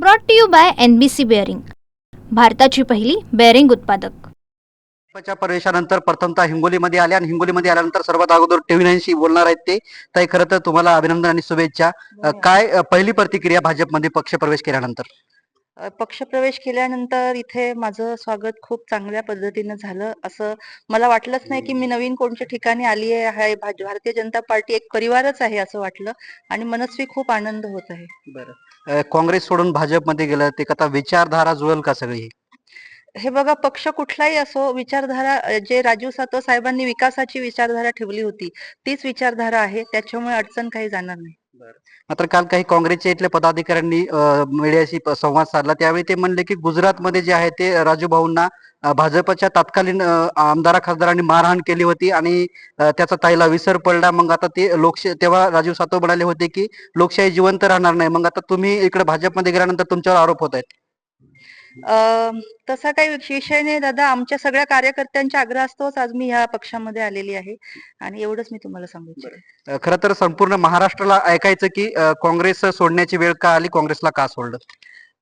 Brought to you by NBC bearing, भारताची पहिली bearing उत्पादक. भाजपच्या प्रवेशानंतर प्रथमतः हिंगोलीमध्ये आले आणि हिंगोलीमध्ये आल्यानंतर सर्वात अगोदर टीव्ही9शी बोलणार आहेत ते. ताई, खरं तर तुम्हाला अभिनंदन आणि शुभेच्छा. काय पहिली प्रतिक्रिया भाजपमध्ये पक्ष प्रवेश केल्यानंतर? पक्षप्रवेश केल्यानंतर इथे माझं स्वागत खूप चांगल्या पद्धतीनं झालं. असं मला वाटलंच नाही की मी नवीन कोणत्या ठिकाणी आली आहे. भारतीय जनता पार्टी एक परिवारच आहे असं वाटलं आणि मनस्वी खूप आनंद होत आहे. बरं, काँग्रेस सोडून भाजपमध्ये गेलं ते आता विचारधारा जुळेल का सगळी? हे बघा, पक्ष कुठलाही असो, विचारधारा जे राजीव सातव साहेबांनी विकासाची विचारधारा ठेवली होती तीच विचारधारा आहे. त्याच्यामुळे अडचण काही जाणार नाही. मात्र काल काही काँग्रेसच्या इथल्या पदाधिकाऱ्यांनी मीडियाशी संवाद साधला. त्यावेळी ते म्हणले की गुजरातमध्ये जे आहे ते राजू भाऊंना भाजपच्या तत्कालीन आमदार खासदारांनी मारहाण केली होती आणि त्याचा ताईला विसर पडला. मग आता ते तेव्हा राजीव सातव म्हणाले होते की लोकशाही जिवंत राहणार नाही. मग आता तुम्ही इकडे भाजपमध्ये गेल्यानंतर तुमच्यावर आरोप होत आहेत. तसा काही विषय नाही दादा. आमच्या सगळ्या कार्यकर्त्यांच्या आग्रहास्तवच आज मी ह्या पक्षामध्ये आलेली आहे आणि एवढंच मी तुम्हाला सांगू इच्छिते. खरं तर संपूर्ण महाराष्ट्राला ऐकायचं की काँग्रेस सोडण्याची वेळ का आली, काँग्रेसला का सोडलं?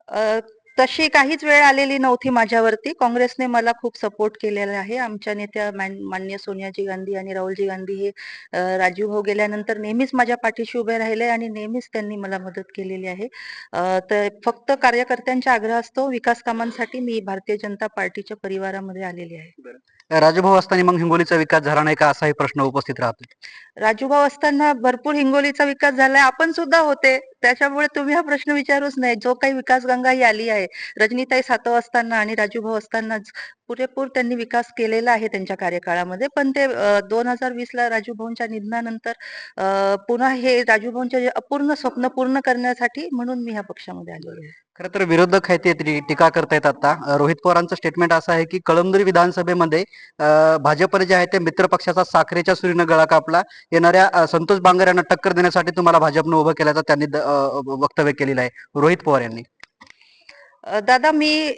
अ, तशी काहीच वेळ आलेली नव्हती माझ्यावरती. काँग्रेसने मला खूप सपोर्ट केलेला आहे. आमच्या नेत्या माननीय सोनियाजी गांधी आणि राहुलजी गांधी हे राजीव भाऊ गेल्यानंतर नेहमीच माझ्या पाठीशी उभे राहिले आणि नेहमीच त्यांनी मला मदत केलेली आहे. तर फक्त कार्यकर्त्यांच्या आग्रहास्तव विकास कामांसाठी मी भारतीय जनता पार्टीच्या परिवारामध्ये आलेली आहे. राजूभाऊ असताना मग हिंगोलीचा विकास झाला नाही का, असाही प्रश्न उपस्थित राहतो. राजूभाऊ असताना भरपूर हिंगोलीचा विकास झालाय. आपण सुद्धा होते. त्याच्यामुळे तुम्ही हा प्रश्न विचारूच नाही. जो काही विकास गंगा ही आली आहे, रजनीताई सातव असताना आणि राजूभाऊ असतानाच पुरेपूर त्यांनी विकास केलेला आहे त्यांच्या कार्यकाळामध्ये. पण ते 2020 ला राजूभाऊंच्या निधनानंतर पुन्हा हे राजूभाऊंचे जे अपूर्ण स्वप्न पूर्ण करण्यासाठी म्हणून मी ह्या पक्षामध्ये आलेली आहे. खरं तर विरोधक आहेत ते टीका करतायत. आता रोहित पवारांचं स्टेटमेंट असं आहे की कळमनुरी विधानसभेमध्ये भाजपने जे आहे ते मित्र पक्षाचा साखरेच्या सुरीनं गळा कापला. येणाऱ्या संतोष बांगर यांना टक्कर देण्यासाठी तुम्हाला भाजपनं उभं केल्याचं त्यांनी वक्तव्य केलेलं आहे, रोहित पवार यांनी. दादा, मी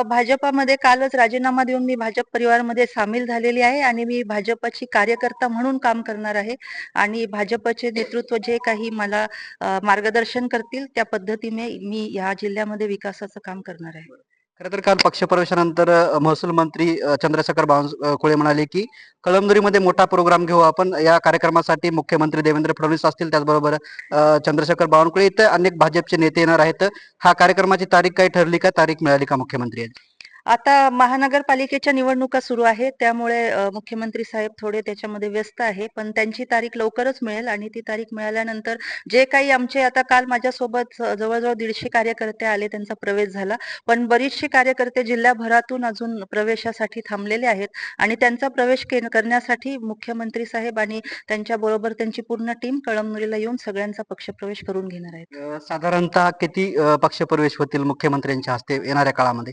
भाजपामध्ये कालच राजीनामा देऊन मी भाजप परिवारामध्ये सामील झालेली आहे आणि मी भाजपची कार्यकर्ता म्हणून काम करणार आहे आणि भाजपचे नेतृत्व जे काही मला मार्गदर्शन करतील त्या पद्धतीने मी या जिल्ह्यामध्ये विकासाचं काम करणार आहे. खरं तर काल पक्षप्रवेशानंतर महसूल मंत्री चंद्रशेखर बावनकुळे म्हणाले की कळमनुरीमध्ये मोठा प्रोग्राम घेऊ आपण. या कार्यक्रमासाठी मुख्यमंत्री देवेंद्र फडणवीस असतील, त्याचबरोबर चंद्रशेखर बावनकुळे इथं अनेक भाजपचे नेते येणार आहेत. हा कार्यक्रमाची तारीख काही ठरली का, तारीख मिळाली का मुख्यमंत्री यांची? आता महानगरपालिकेच्या निवडणुका सुरू आहे, त्यामुळे मुख्यमंत्री साहेब थोडे त्याच्यामध्ये व्यस्त आहे. पण त्यांची तारीख लवकरच मिळेल आणि ती तारीख मिळाल्यानंतर जे काही आमचे आता काल माझ्यासोबत जवळजवळ 150 कार्यकर्ते आले, त्यांचा प्रवेश झाला. पण बरीचशी कार्यकर्ते जिल्ह्याभरातून अजून प्रवेशासाठी थांबलेले आहेत आणि त्यांचा प्रवेश करण्यासाठी मुख्यमंत्री साहेब आणि त्यांच्याबरोबर त्यांची पूर्ण टीम कळमनुरीला येऊन सगळ्यांचा पक्षप्रवेश करून घेणार आहेत. साधारणतः किती पक्षप्रवेश होतील मुख्यमंत्र्यांच्या हस्ते येणाऱ्या काळामध्ये?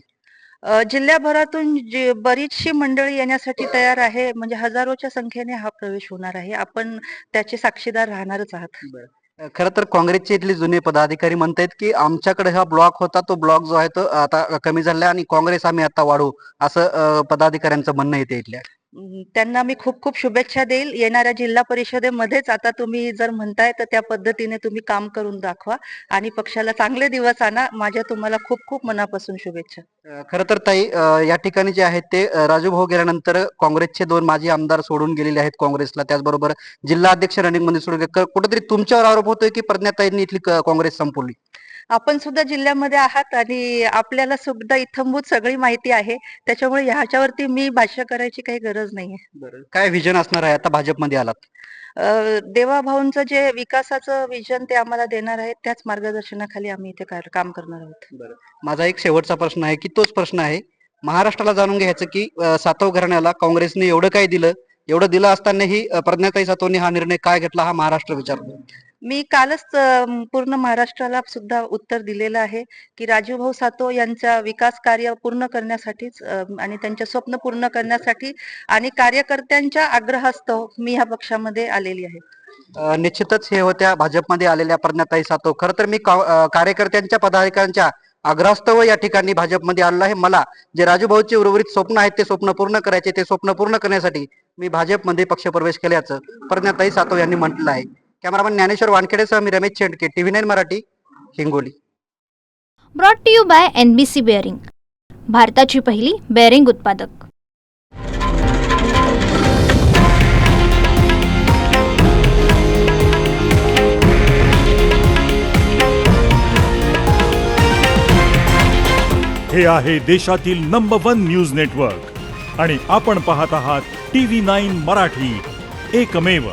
जिल्ह्याभरातून बरीचशी मंडळी येण्यासाठी तयार आहे. म्हणजे हजारोच्या संख्येने हा प्रवेश होणार आहे. आपण त्याचे साक्षीदार राहणारच आहात. खरं तर काँग्रेसचे इथले जुने पदाधिकारी म्हणतायत की आमच्याकडे हा ब्लॉक होता, तो ब्लॉक जो आहे तो आता कमी झाला आणि काँग्रेस आम्ही आता वाढवू, असं पदाधिकाऱ्यांचं म्हणणं येते इथल्या. त्यांना मी खूप खूप शुभेच्छा देईल. येणाऱ्या जिल्हा परिषदेमध्येच आता तुम्ही जर म्हणताय तर त्या पद्धतीने तुम्ही काम करून दाखवा आणि पक्षाला चांगले दिवस आणा. माझ्या तुम्हाला खूप खूप मनापासून शुभेच्छा. खरं तर ताई, या ठिकाणी जे आहेत ते राजू भाऊ गेल्यानंतर काँग्रेसचे 2 माजी आमदार सोडून गेलेले आहेत काँग्रेसला, त्याचबरोबर जिल्हा अध्यक्ष रनिंग मध्ये सोडून कुठेतरी तुमच्यावर आरोप होतोय की प्रज्ञाताईंनी इथली काँग्रेस संपवली. आपण सुद्धा जिल्ह्यामध्ये आहात आणि आपल्याला सुद्धा इत्थंभूत सगळी माहिती आहे. त्याच्यामुळे ह्याच्यावरती मी भाष्य करायची काही गरज नाहीये. काय व्हिजन असणार आहे आता भाजपमध्ये आलात? देवाभाऊंचं जे विकासाचं विजन ते आम्हाला देणार आहेत, त्याच मार्गदर्शनाखाली आम्ही इथे काम करणार आहोत. माझा एक शेवटचा प्रश्न आहे की तोच प्रश्न आहे, महाराष्ट्राला जाणून घ्यायचं की सातव घराण्याला काँग्रेसने एवढं काय दिलं, एवढं दिलं असतानाही प्रज्ञाताई सातवनी हा निर्णय काय घेतला, हा महाराष्ट्र विचारतो. मी कालच पूर्ण महाराष्ट्राला सुद्धा उत्तर दिलेलं आहे की राजूभाऊ सातव यांचा विकास कार्य पूर्ण करण्यासाठीच आणि त्यांचे स्वप्न पूर्ण करण्यासाठी आणि कार्यकर्त्यांच्या आग्रहास्तव मी ह्या पक्षामध्ये आलेली आहे. निश्चितच हे होत्या भाजपमध्ये आलेल्या प्रज्ञाताई सातव. खरं तर मी कार्यकर्त्यांच्या पदाधिकाऱ्यांच्या आग्रहास्तव या ठिकाणी भाजपमध्ये आलेलो आहे. मला जे राजूभाऊचे उर्वरित स्वप्न आहेत ते स्वप्न पूर्ण करायचे, ते स्वप्न पूर्ण करण्यासाठी मी भाजपमध्ये पक्षप्रवेश केल्याचं प्रज्ञाताई सातव यांनी म्हटलं आहे. कॅमेरामन ज्ञानेश्वर वानखेडेसह मी Ramesh Chendke, TV9 Marathi, Hingoli. Brought to you by NBC bearing, भारताची पहिली बेअरिंग उत्पादक. हे आहे देशातील नंबर 1 न्यूज नेटवर्क आणि आपण पाहत आहात TV9 मराठी, एकमेव.